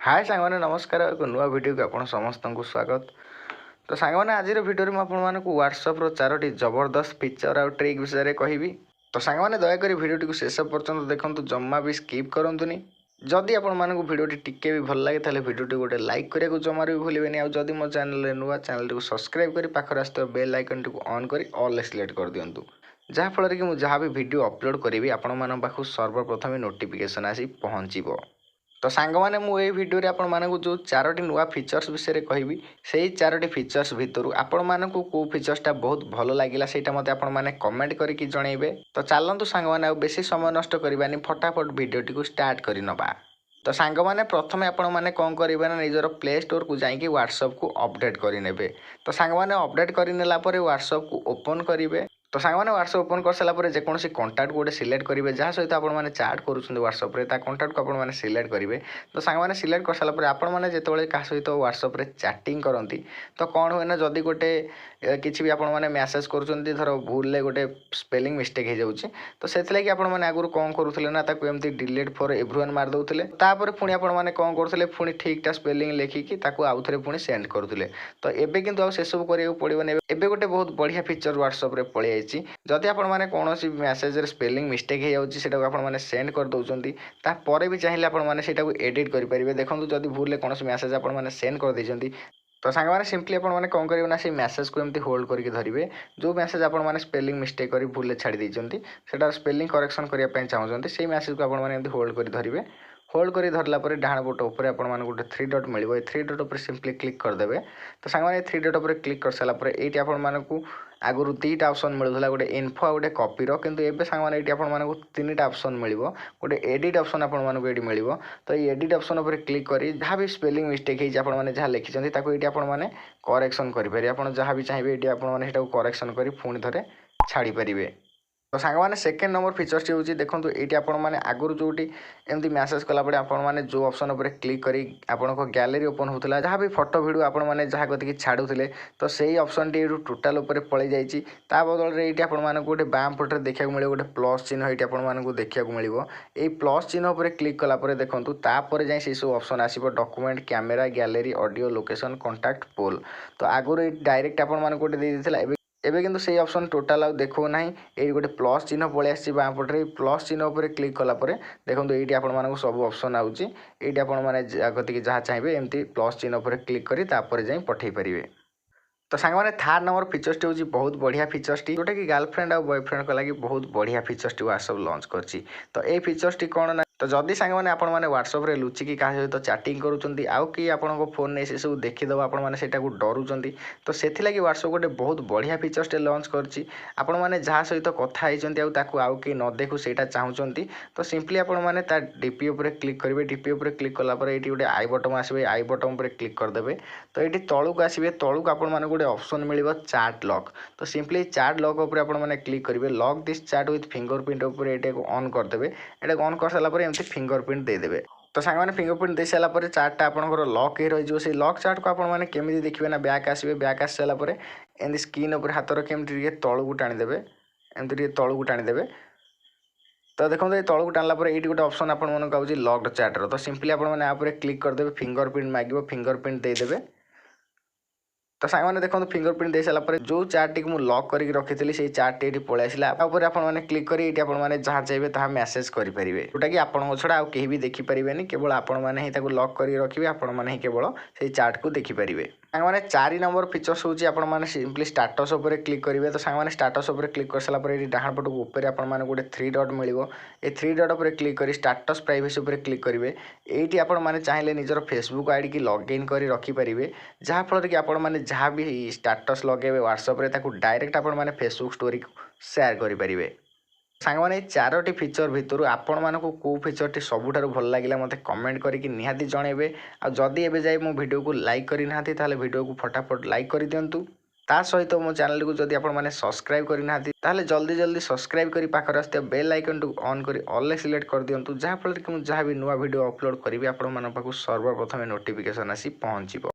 हाय सांगने नमस्कार एक नुआ वीडियो को आपन समस्त को स्वागत। तो सांगने आज वीडियो में आपण व्हाट्सएप चारोटी जबरदस्त फीचर आउ ट्रिक विषय कहबी। तो सांगने दयाकोरी वीडियो शेष पर्यंत देखूँ जमा भी स्किप करूँनी। जदि आपण वीडियो टिके भी भल लगे ताले वीडियो गोटे लाइक करने जमार भी भूलें। आउ जदि मो चैनल नुआ चैनल को सब्सक्राइब कर पाखर आस बेल आइकन टी ऑन कर ऑल सिलेक्ट कर दिंतु जहाँफल कि मुझे जहाँ भी वीडियो अपलोड करी आपण पाखु सर्वप्रथम नोटिफिकेशन आसी पहुँचो। तो सांग मैंने मुझे भिडियो आपण मानक जो चारोटी नुआ फीचर्स विषय कहबी से चारोटी फीचर्स भितर आपण मानक कौ फीचर्सटा बहुत भल लगे से मत आपण मैंने कमेंट करके जनइबे। तो चलतु सांग मैंने बेसी समय नष्ट करवानी फटाफट भिडियोटी को स्टार्ट कर नवा। तो सांग मैंने प्रथम आपण मैंने कौन करेंगे ना निजर प्ले स्टोर को जाकि व्हाट्सएप को अपडेट करने। तो सांग मैंने अपडेट करनेला व्हाट्सएप को ओपन करेंगे। तो सांगने व्हाट्सएप ओपन कर सारापर जेकोसी कंटाक्ट गोटे सिलेक्ट करेंगे जहाँ सहित आपने चैट करुँच व्हाट्सएप रे कंटाक्ट को आपने सिलेक्ट करेंगे। तो सांगने सिलेक्ट कर सारापर आपने जो क्या सहित व्हाट्सएप रे चैटिंग करती तो कौन हुए ना जदि गोटे किसी भी आपने मैसेज कर भूल गोटे स्पेलिंग मिस्टेक हो जाऊँगी तो से आपने आगुरी कौन करुले ना एमती डिलीट फॉर एवरीवन मारदे तापर पुणी आपने कौन करुले पुणी ठीकटा स्पेलिंग लिखिकी आउ थे पुणी सेंड करुले। तो एबे किंतु आउ से सब करिया पड़ोनी। एबे गोटे बहुत बढ़िया फीचर व्हाट्सएप रे पळि जदि आपने कौन मैसेज स्पेलिंग मिस्टेक हो जाऊँगी से आपने सेंड कर दौरान तापर भी चाहिए आपको एडिट करेंगे। देखो जदि भूल कौन मैसेज आपने सेंड कर देते तो सांग मैंने सिंपली आपने कौन करेंगे ना से मैसेज को एमती होल्ड करके धरिवे जो मैसेज आपने स्पेलिंग मिस्टेक कर भूल छाड़ी देते से स्पेलिंग करेक्शन करने चाहते से मैसेज को आपने होल्ड कर धरिवे। होल्ड कर धरला डाण पट उपर आपको गोटे थ्री डट मिले थ्री डट उपर सिंपली क्लिक करदे। तो सांग थ्री डट उपर क्लिक कर सारापर ये आपको आगुरी दुईटा ऑप्शन मिलूला गोटे इन्फो गोटे कॉपीर किंतु एबे सांग मैंने आपको तीनटा ऑप्शन मिल गोटे एडिट ऑप्शन आपको ये मिल। तो ये एडिट ऑप्शन उपर क्लिक कर जहाँ भी स्पेलिंग मिस्टेक होती आपने जहाँ लिखिं ये आपने करेक्शन करेंगे आप जहाँ भी चाहिए ये आपने करेक्शन कर पुणी थे छाड़ी पारे। तो सांग मैंने सेकेंड नंबर फीचर्स हूँ देखो ये आपने आगुरी जोटी एमती मैसेज कलापड़े आपने जो ऑप्शन उपर क्लिक कर आपको गैलेरी ओपन होता जहाँ भी फोटो वीडियो आपने जहाँ कति छाड़ुले तो सही ऑप्शन टी टोटाल उपर पलि जाइए बदल ये आपको गोटे बाम पटे देखा मिले गोटे प्लस चिन्ह ये आपको देखा मिले ये प्लस चिन्ह उपर क्लिक कलापर देखूँ तापर जाए से सब ऑप्शन आसो document camera gallery audio location contact poll. तो आगुरी डायरेक्ट आपको गोटे देदेला एबे किंतु से ऑप्शन टोटाल आउ देखो ना ये गोटे प्लस चिन्ह पलि आसी बाँ पटे प्लस चिन्ह उपर क्लिक कलापर देखो ये आपको सब ऑप्शन आउची ये आपने जहाँ चाहिए एमती प्लस चिन्ह उपर क्लिक करी तापर जाई पठे पारे। तो सांग मैंने थर्ड नंबर फीचर्स टी हूँ बहुत बढ़िया फीचर्स टी जोटा कि गर्लफ्रेंड और बॉयफ्रेंड को लगी बहुत बढ़िया फीचर्स टी व्हाट्सएप लॉन्च करची। तो ये फीचर्स टी कौन ना तो जदि सांग मैंने आपने व्हाट्सएप रे लुचिकी क्या सहित चैटिंग करुँच आउ कि आपको फोन नहीं से सब देखीदेव आपने डरुंच तो से व्हाट्सएप गोटे बहुत बढ़िया फीचर्स टे लॉन्च करची आपने जहाँ सहित कथा होती आउ कि न देखू से चाहूँगी तो सिंपली आपने डीपी उपर क्लिक करेंगे डीपी उपर क्लिक कलापर ये गोटे आई बटन आसवे आई बटन उपर क्लिक करदे। तो ये तलू आसवे तलू आप गोटे ऑप्शन मिल चैट लॉक। तो सिंपली चैट लॉक उपर आपने क्लिक करेंगे lock this chat with fingerprint उपर ये ऑन करदे ये ऑन कर सारापर एमती फिंगरप्रिंट देदेवे। तो सांग मैंने फिंगरप्रिंट दे सारापर चार्टा आपंकर लॉक ही रही से लॉक चार्ट को आपने केमी देखिए ना बैक आसवे बैक आस सारापर एमती स्क्रीन उपर हाथ रखी तलू टाणीदेवे एमती तलू टाणीदेवे। तो देखो ये तलू टाणला ये गोटे ऑप्शन आपको लॉक्ड चैटर। तो सिंपली आपने क्लिक करदे फिंगरप्रिंट मांगे फिंगरप्रिंट देदेवे। तो सांग मैंने देखो फिंगरप्रिंट दे सारापर जो चार्ट टी मुझे लॉक करके रखी थी से चार्ट टी पलि आसला आपने क्लिक कर आपने जहाँ चाहिए ताहा मैसेज करेंगे जोटा कि आपको छड़ा आउ कहीं भी देखिपारे केवल आपण मैंने लॉक कर रखिए आपण मैंने केवल से चार्ट को देखिपारे। सांग 4 नंबर फीचर्स हूँ आपने सिंपली स्टाटस उपर क्लिक करेंगे। तो सांग स्टाटस उपर क्लिक कर सारापर ये डाण पटक ऊपर आपको गोटे थ्री डट मिल ये थ्री डट उपर क्लिक कर स्टाटस प्राइवेसी उपर क्लिक करेंगे ये आपने चाहिए निजर फेसबुक आईडी की लॉगिन कर रखिपारे जहाँफल कि आपने जहाँ भी स्टाटस लगे व्हाट्सएप रे डायरेक्ट आपने फेसबुक स्टोरी को शेयर करेंगे। सांग मैंने चारोटी फीचर भितर आपण मानक कौ फीचर टी सबुठारु भल लगे मत कमेंट करके निहाती जनइबे। आ जदि एबे जाए मो वीडियो को लाइक करना ताले वीडियो को फटाफट लाइक कर दिंतु ता सहित मो चैनल को जदि आपण माने सब्सक्राइब करना ताले जल्दी जल्दी सब्सक्राइब करी पाखर आस्ते बेल आइकन टू ऑन करी ऑल सिलेक्ट कर दिंतु जहाँफल कि जहाँ भी नुआ वीडियो अपलोड करी आपण मान पाखु सर्वप्रथम नोटिफिकेशन आसी पहुँचो।